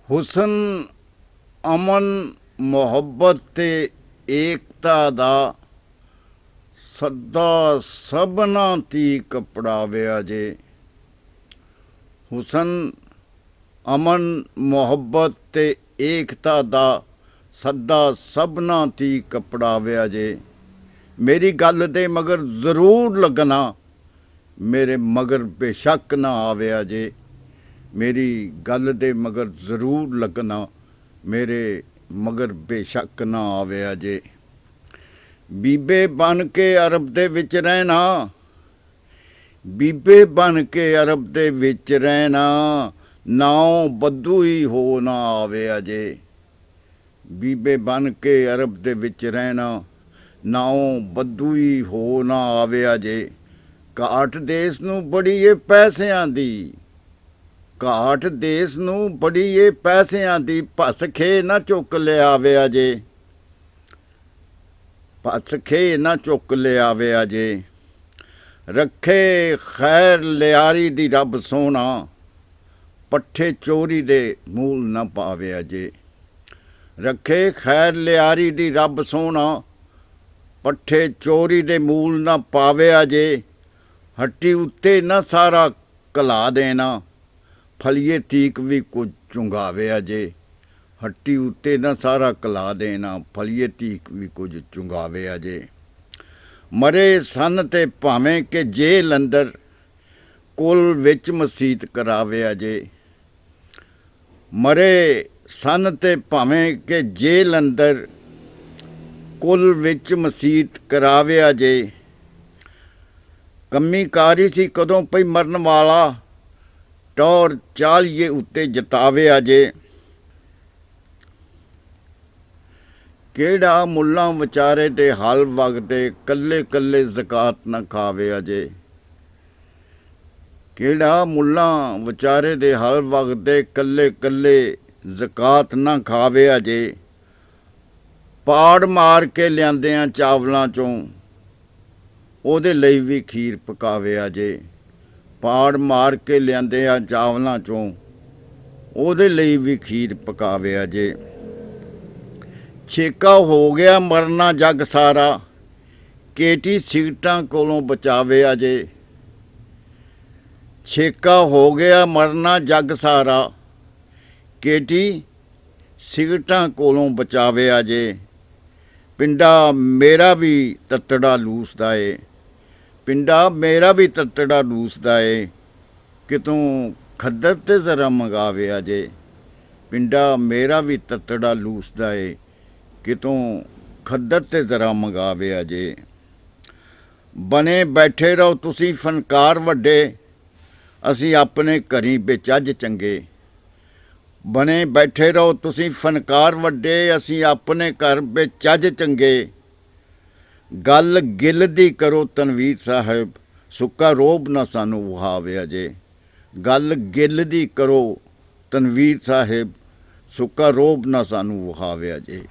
हुसन अमन मुहब्बत ते एकता दा सदा सबना ती कपड़ाविया जे। हुसन अमन मुहब्बत ते एकता दा सदा सबना ती कपड़ाविया जे। मेरी गल दे मगर जरूर लगना, मेरे मगर बेशक ना आविया जे। मेरी गल दे मगर जरूर लगना, मेरे मगर बेशक ना आविया जे। बीबे बन के अरब दे विच रहना, बीबे बन के अरब दे विच रहना, नाओ बद्दू ही हो ना आविया जे। बीबे बन के अरब दे विच रहना, नाओ बद्दू ही हो ना आविया जे। घाट देश नूं बड़ी ए पैसिਆਂ दी, घाट देश नूं बड़ी ए पैसिਆਂ दी, भस खे ना चुक लियाविया जे। भस खे ना चुक लियाविया जे। रखे खैर लियारी दी रब सोना, पट्ठे चोरी दे मूल ना पाविया जे। रखे खैर लियारी दी रब सोना, पट्ठे चोरी दे मूल ना पाविया जे। हट्टी उत्ते ना सारा कला देना, फलिए तीक भी कुछ चुंगाविया जे। हट्टी उत्ते ना सारा कला देना, फलिए तीक भी कुछ चुंगाविया जे। मरे सन ते भावें के जेल अंदर, कुल विच मसीत कराविया जे। मरे सन ते भावें के जेल अंदर, कुल विच मसीत कराविया जे। कमी कारी सी कदों पई मरन वाला, टौर चालिए उत्ते जताविया जे। केड़ा मुल्लां विचारे दे हाल वगदे, कल्ले कल्ले ज़कात न खाविया जे। केड़ा मुल्लां विचारे दे हाल वगदे, कल्ले कल्ले ज़कात न खाविया जे। पाड़ मार के लियांदियां चावलां चों, ओदे लई भी खीर पकाविया जे। पाड़ मार के लियांदियां चावलां चों, ओदे लई भी खीर पकाविया जे। छेका हो गया मरना जग सारा, केटी सिगटां कोलों बचाविया जे। छेका हो गया मरना जग सारा, केटी सिगटां कोलों बचाविया जे। पिंडा मेरा भी तत्तड़ा लूसदा ए, पिंडा मेरा भी तत्तड़ा लूसदा ए, कितों खद्दर ते जरा मंगाविया जे। पिंडा मेरा भी तत्तड़ा लूसदा ए, कितों खद्दर ते जरा मंगाविया जे। बने बैठे रहो तुसी फनकार वड्डे, असी अपने घरीं बेचज चंगे। बने बैठे रहो तुसी फनकार वड्डे, असी अपने घर बेचज चंगे। गल गिल दी करो तनवीर साहिब, सुक्का रोब ना सानू वहाविया जे। गल गिल दी करो तनवीर साहिब, सुक्का रोब ना सानू वहाविया जे।